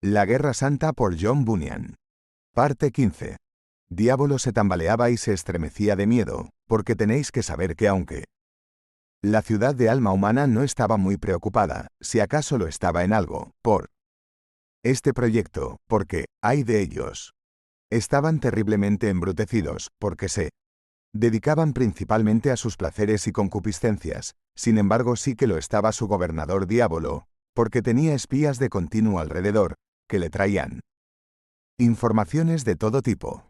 La Guerra Santa por John Bunyan. Parte 15. Diablo se tambaleaba y se estremecía de miedo, porque tenéis que saber que aunque la ciudad de alma humana no estaba muy preocupada, si acaso lo estaba en algo, por este proyecto, porque, ay de ellos, estaban terriblemente embrutecidos, porque se dedicaban principalmente a sus placeres y concupiscencias, sin embargo sí que lo estaba su gobernador Diablo, porque tenía espías de continuo alrededor, que le traían informaciones de todo tipo.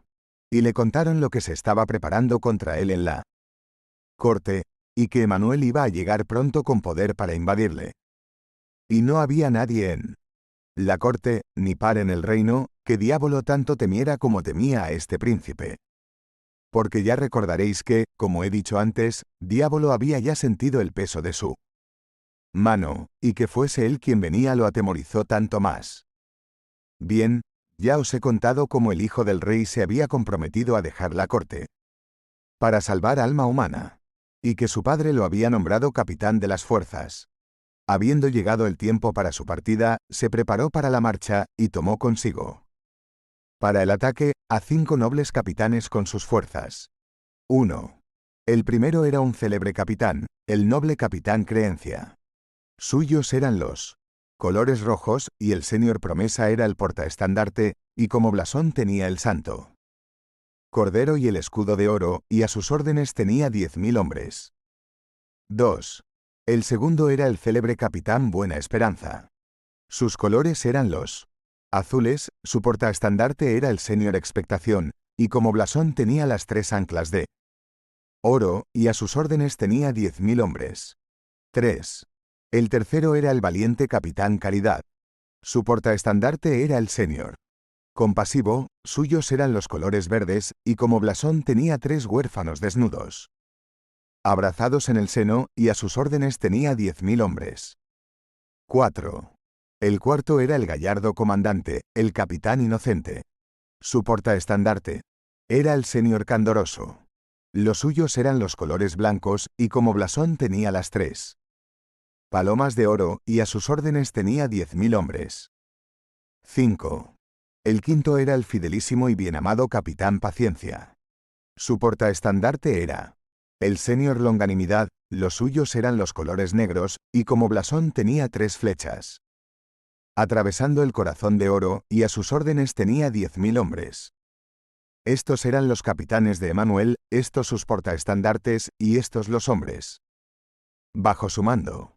Y le contaron lo que se estaba preparando contra él en la corte, y que Emmanuel iba a llegar pronto con poder para invadirle. Y no había nadie en la corte, ni par en el reino, que Diablo tanto temiera como temía a este príncipe. Porque ya recordaréis que, como he dicho antes, Diablo había ya sentido el peso de su mano, y que fuese él quien venía lo atemorizó tanto más. Bien, ya os he contado cómo el hijo del rey se había comprometido a dejar la corte para salvar alma humana, y que su padre lo había nombrado capitán de las fuerzas. Habiendo llegado el tiempo para su partida, se preparó para la marcha, y tomó consigo para el ataque a 5 nobles capitanes con sus fuerzas. 1. El primero era un célebre capitán, el noble capitán Creencia. Suyos eran los colores rojos, y el senior promesa era el portaestandarte, y como blasón tenía el santo cordero y el escudo de oro, y a sus órdenes tenía 10.000 hombres. 2. El segundo era el célebre capitán Buena Esperanza. Sus colores eran los azules, su portaestandarte era el senior Expectación, y como blasón tenía las 3 anclas de oro, y a sus órdenes tenía 10.000 hombres. 3. El tercero era el valiente capitán Caridad. Su portaestandarte era el senior compasivo, suyos eran los colores verdes, y como blasón tenía 3 huérfanos desnudos abrazados en el seno, y a sus órdenes tenía 10.000 hombres. 4. El cuarto era el gallardo comandante, el capitán Inocente. Su portaestandarte era el senior Candoroso. Los suyos eran los colores blancos, y como blasón tenía las 3 palomas de oro, y a sus órdenes tenía 10.000 hombres. 5. El quinto era el fidelísimo y bien amado capitán Paciencia. Su portaestandarte era el senior Longanimidad, los suyos eran los colores negros, y como blasón tenía 3 flechas atravesando el corazón de oro, y a sus órdenes tenía 10.000 hombres. Estos eran los capitanes de Emmanuel, estos sus portaestandartes, y estos los hombres bajo su mando.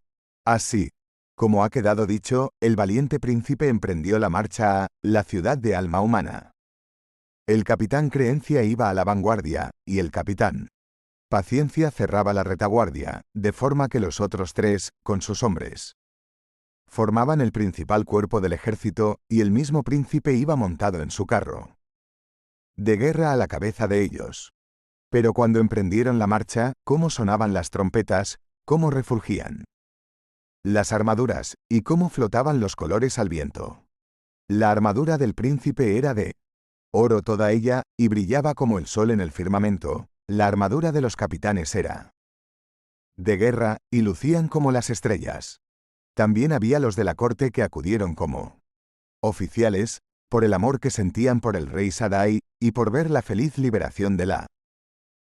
Así, como ha quedado dicho, el valiente príncipe emprendió la marcha a la ciudad de alma humana. El capitán Creencia iba a la vanguardia, y el capitán Paciencia cerraba la retaguardia, de forma que los otros 3, con sus hombres, formaban el principal cuerpo del ejército, y el mismo príncipe iba montado en su carro de guerra a la cabeza de ellos. Pero cuando emprendieron la marcha, cómo sonaban las trompetas, cómo refulgían las armaduras, y cómo flotaban los colores al viento. La armadura del príncipe era de oro toda ella, y brillaba como el sol en el firmamento. La armadura de los capitanes era de guerra, y lucían como las estrellas. También había los de la corte que acudieron como oficiales, por el amor que sentían por el rey Sadai, y por ver la feliz liberación de la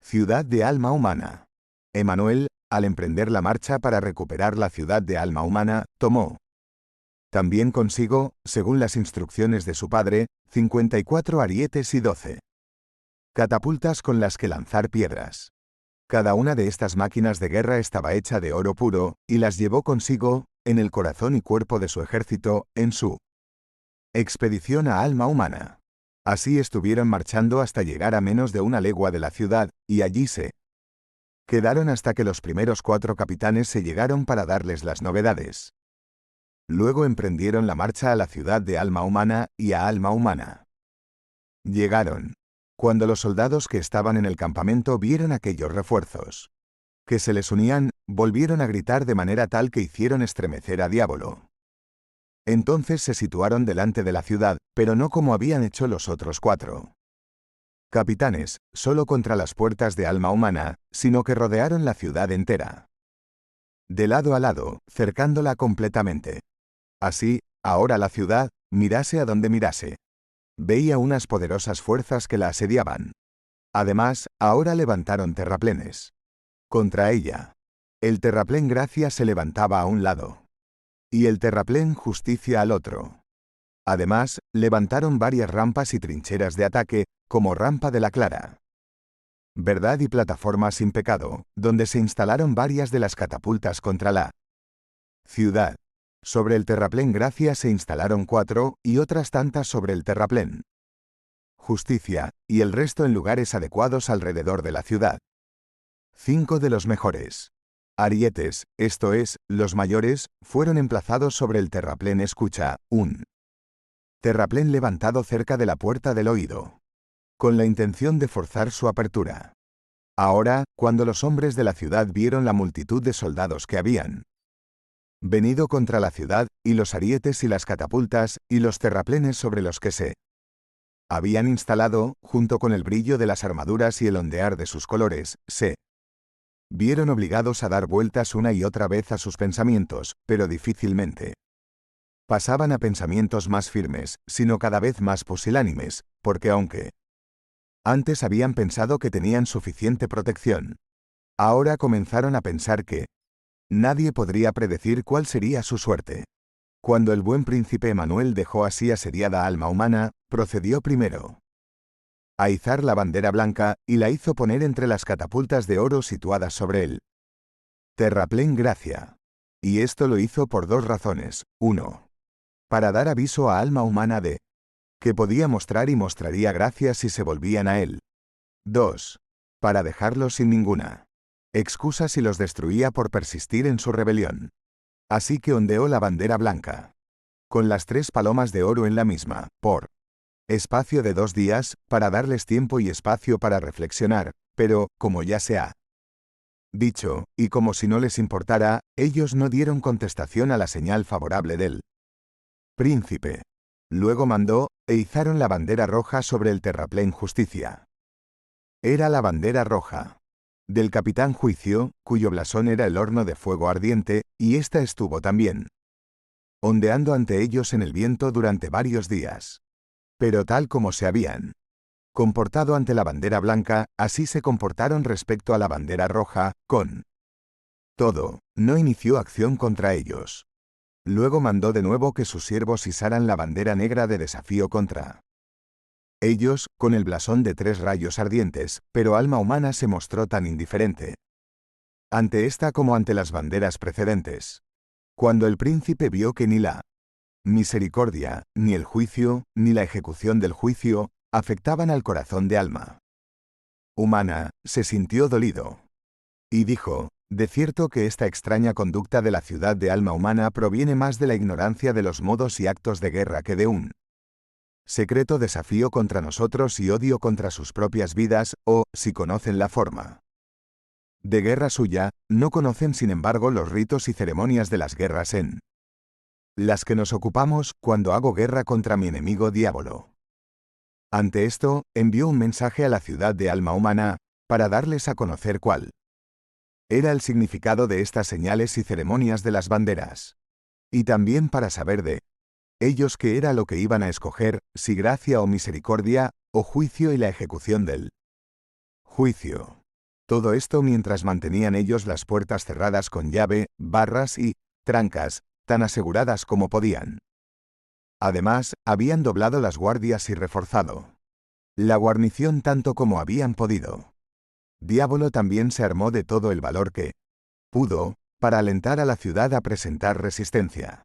ciudad de alma humana. Emmanuel, al emprender la marcha para recuperar la ciudad de alma humana, tomó también consigo, según las instrucciones de su padre, 54 arietes y 12 catapultas con las que lanzar piedras. Cada una de estas máquinas de guerra estaba hecha de oro puro, y las llevó consigo, en el corazón y cuerpo de su ejército, en su expedición a alma humana. Así estuvieron marchando hasta llegar a menos de 1 legua de la ciudad, y allí se quedaron hasta que los primeros 4 capitanes se llegaron para darles las novedades. Luego emprendieron la marcha a la ciudad de alma humana y a alma humana. Llegaron. Cuando los soldados que estaban en el campamento vieron aquellos refuerzos que se les unían, volvieron a gritar de manera tal que hicieron estremecer a Diablo. Entonces se situaron delante de la ciudad, pero no como habían hecho los otros 4 capitanes, solo contra las puertas de alma humana, sino que rodearon la ciudad entera, de lado a lado, cercándola completamente. Así, ahora la ciudad mirase a donde mirase. Veía unas poderosas fuerzas que la asediaban. Además, ahora levantaron terraplenes. Contra ella. El terraplén Gracia se levantaba a un lado. Y el terraplén Justicia al otro. Además, levantaron varias rampas y trincheras de ataque, como rampa de la Clara. Verdad y plataforma sin pecado, donde se instalaron varias de las catapultas contra la ciudad. Sobre el terraplén Gracia se instalaron 4 y otras tantas sobre el terraplén Justicia, y el resto en lugares adecuados alrededor de la ciudad. 5 de los mejores arietes, esto es, los mayores, fueron emplazados sobre el terraplén Escucha, un terraplén levantado cerca de la puerta del oído, con la intención de forzar su apertura. Ahora, cuando los hombres de la ciudad vieron la multitud de soldados que habían venido contra la ciudad, y los arietes y las catapultas, y los terraplenes sobre los que se habían instalado, junto con el brillo de las armaduras y el ondear de sus colores, se vieron obligados a dar vueltas una y otra vez a sus pensamientos, pero difícilmente pasaban a pensamientos más firmes, sino cada vez más pusilánimes, porque aunque antes habían pensado que tenían suficiente protección, ahora comenzaron a pensar que nadie podría predecir cuál sería su suerte. Cuando el buen príncipe Emanuel dejó así asediada alma humana, procedió primero a izar la bandera blanca, y la hizo poner entre las catapultas de oro situadas sobre él. Terraplén Gracia. Y esto lo hizo por 2 razones. 1. Para dar aviso a alma humana de que podía mostrar y mostraría gracia si se volvían a él. 2. Para dejarlos sin ninguna excusa si los destruía por persistir en su rebelión. Así que ondeó la bandera blanca, con las 3 palomas de oro en la misma, por espacio de 2 días, para darles tiempo y espacio para reflexionar, pero, como ya se ha dicho, y como si no les importara, ellos no dieron contestación a la señal favorable del príncipe. Luego mandó, e izaron la bandera roja sobre el terraplén Justicia. Era la bandera roja del capitán Juicio, cuyo blasón era el horno de fuego ardiente, y ésta estuvo también ondeando ante ellos en el viento durante varios días. Pero tal como se habían comportado ante la bandera blanca, así se comportaron respecto a la bandera roja, con todo, no inició acción contra ellos. Luego mandó de nuevo que sus siervos izaran la bandera negra de desafío contra ellos, con el blasón de 3 rayos ardientes, pero alma humana se mostró tan indiferente ante esta como ante las banderas precedentes. Cuando el príncipe vio que ni la misericordia, ni el juicio, ni la ejecución del juicio, afectaban al corazón de alma humana, se sintió dolido. Y dijo, de cierto que esta extraña conducta de la ciudad de alma humana proviene más de la ignorancia de los modos y actos de guerra que de un secreto desafío contra nosotros y odio contra sus propias vidas, o, si conocen la forma de guerra suya, no conocen sin embargo los ritos y ceremonias de las guerras en las que nos ocupamos cuando hago guerra contra mi enemigo Diablo. Ante esto, envió un mensaje a la ciudad de alma humana, para darles a conocer cuál era el significado de estas señales y ceremonias de las banderas. Y también para saber de ellos qué era lo que iban a escoger, si gracia o misericordia, o juicio y la ejecución del juicio. Todo esto mientras mantenían ellos las puertas cerradas con llave, barras y trancas, tan aseguradas como podían. Además, habían doblado las guardias y reforzado la guarnición tanto como habían podido. Diablo también se armó de todo el valor que pudo, para alentar a la ciudad a presentar resistencia.